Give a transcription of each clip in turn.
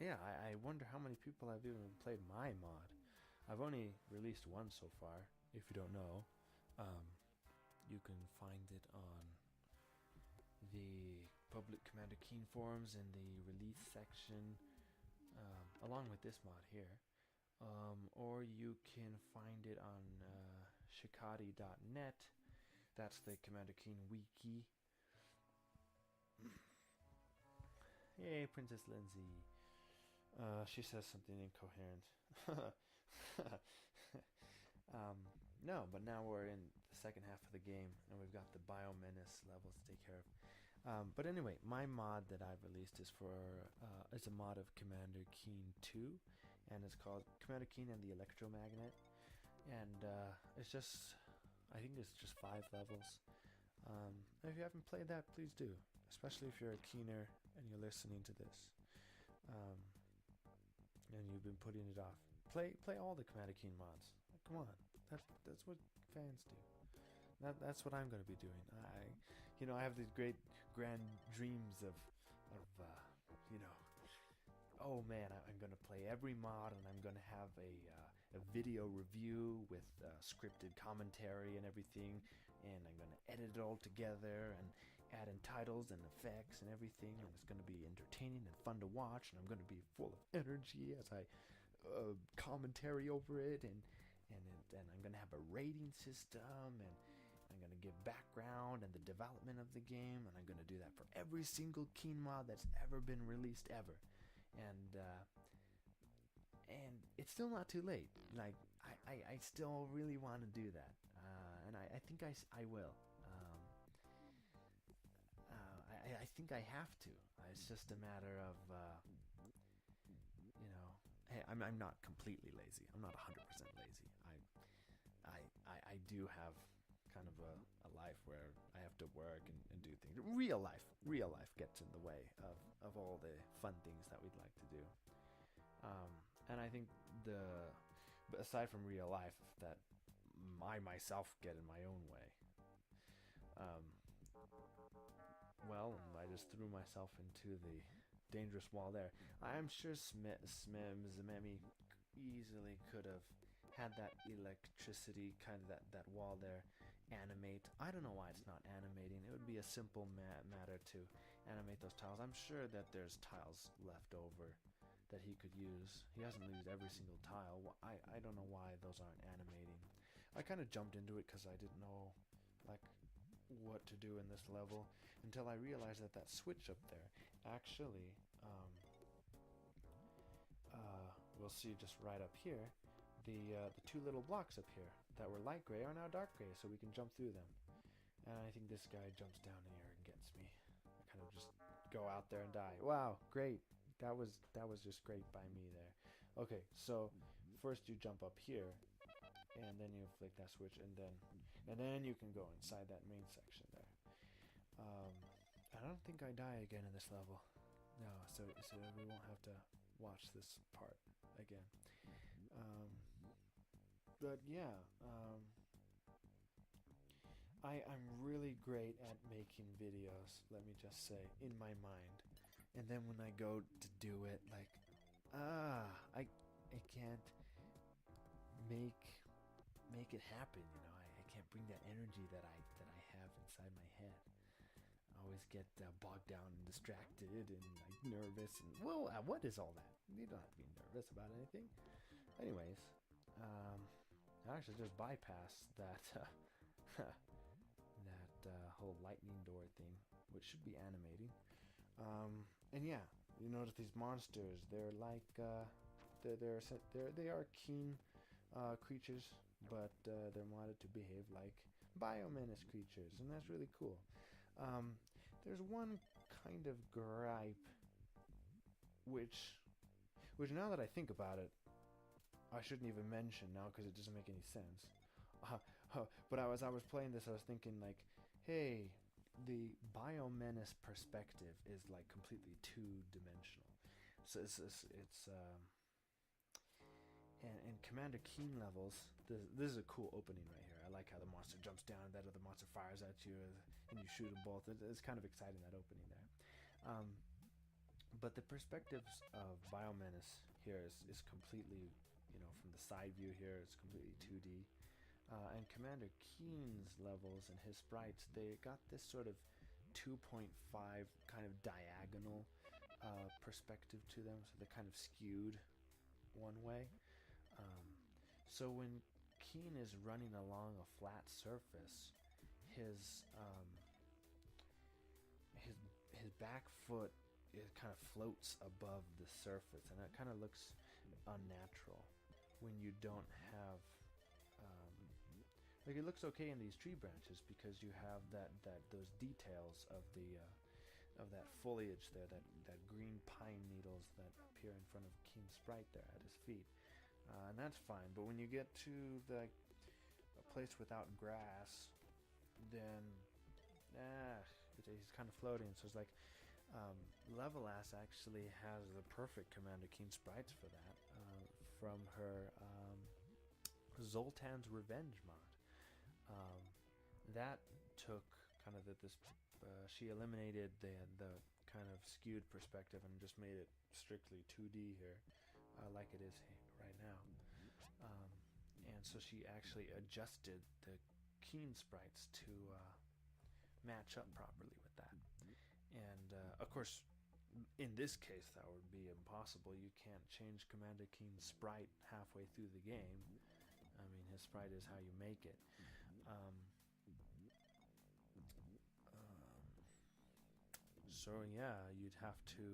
yeah, I wonder how many people have even played my mod. I've only released one so far. If you don't know, um, you can find it on the public Commander Keen forums in the release section, along with this mod here. Or you can find it on shikadi.net. That's the Commander Keen wiki. Yay, Princess Lindsay. She says something incoherent. No, but now we're in the second half of the game, and we've got the Menace levels to take care of. But anyway, my mod that I've released is is a mod of Commander Keen 2, and it's called Commander Keen and the Electromagnet. And it's just, I think it's just 5 levels. If you haven't played that, please do, especially if you're a keener and you're listening to this. And you've been putting it off. Play all the Commander Keen mods. Come on, that's what fans do. That's what I'm going to be doing. I have these great grand dreams of you know, oh man, I'm going to play every mod, and I'm going to have a video review with scripted commentary and everything, and I'm going to edit it all together and add in titles and effects and everything, and it's going to be entertaining and fun to watch, and I'm going to be full of energy as I commentary over it, and I'm going to have a rating system, and I'm going to give background and the development of the game, and I'm going to do that for every single Keen mod that's ever been released ever. And it's still not too late. Like, I still really want to do that, and I think I will. I think I have to. It's just a matter of hey, I'm not completely lazy. I'm not 100% lazy. I do have kind of a life where I have to work and do things. Real life gets in the way of all the fun things that we'd like to do. And I think but aside from real life, that I myself get in my own way. Well, I just threw myself into the dangerous wall there. I'm sure Szemi easily could have had that electricity, kind of that wall there, animate. I don't know why it's not animating. It would be a simple matter to animate those tiles. I'm sure that there's tiles left over that he could use. He hasn't used every single tile. I don't know why those aren't animating. I kind of jumped into it because I didn't know, like, what to do in this level until I realized that switch up there actually we'll see just right up here, the 2 little blocks up here that were light gray are now dark gray, so we can jump through them. And I think this guy jumps down in here and gets me. I kind of just go out there and die. Wow, great. That was just great by me there. Okay, so first you jump up here, and then you flick that switch, and then you can go inside that main section there. I don't think I die again in this level. No, so we won't have to watch this part again. But yeah, I'm really great at making videos, let me just say, in my mind. And then when I go to do it, like, I can't make it happen, I can't bring that energy that I have inside my head. I always get bogged down and distracted and like nervous, and well, what is all that? You don't have to be nervous about anything. Anyways, I actually just bypassed that whole lightning door thing, which should be animating. And yeah, you notice these monsters. They're like they are keen creatures, but they're modded to behave like Menace creatures, and that's really cool. There's one kind of gripe, which now that I think about it, I shouldn't even mention now because it doesn't make any sense. But I was playing this, I was thinking like, hey, the Menace perspective is like completely two-dimensional. So it's and Commander Keen levels, this is a cool opening right here. I like how the monster jumps down and that other monster fires at you and you shoot them both. It's kind of exciting, that opening there. But the perspectives of Biomenace here is completely, from the side view here, it's completely 2D. And Commander Keen's levels and his sprites, they got this sort of 2.5 kind of diagonal perspective to them, so they're kind of skewed one way. So when Keen is running along a flat surface, his his back foot, it kind of floats above the surface, and it kind of looks unnatural when you don't have like, it looks okay in these tree branches because you have those details of that foliage there, that green pine needles that appear in front of Keen's sprite there at his feet, and that's fine. But when you get to a place without grass, then he's kind of floating. So it's like Levelas actually has the perfect Commander Keen sprites for that, from her Zoltan's Revenge mod. That took kind of she eliminated the kind of skewed perspective and just made it strictly 2D here, like it is right now. And so she actually adjusted the Keen sprites to match up properly with that. And of course, in this case, that would be impossible. You can't change Commander Keen's sprite halfway through the game. I mean, his sprite is how you make it. So yeah, you'd have to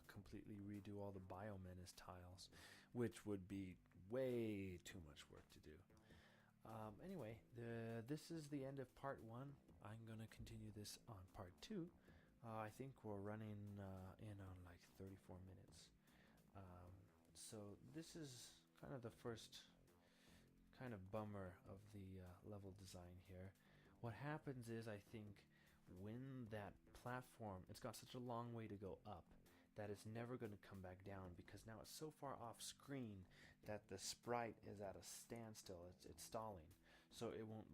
completely redo all the Biomenace tiles, which would be way too much work to do. Anyway, this is the end of part 1. I'm going to continue this on part 2. I think we're running in on like 34 minutes. So this is kind of the first kind of bummer of the level design here. What happens is, I think, when that platform, it's got such a long way to go up that it's never going to come back down, because now it's so far off screen that the sprite is at a standstill. It's stalling, so it won't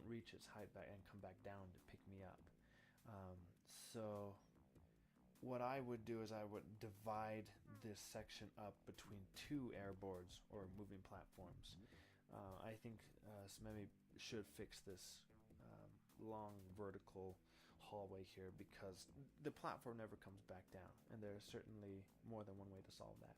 reach its height back and come back down to pick me up. So what I would do is I would divide this section up between 2 airboards or moving platforms. I think Szemi should fix this long vertical hallway here, because the platform never comes back down, and there's certainly more than one way to solve that.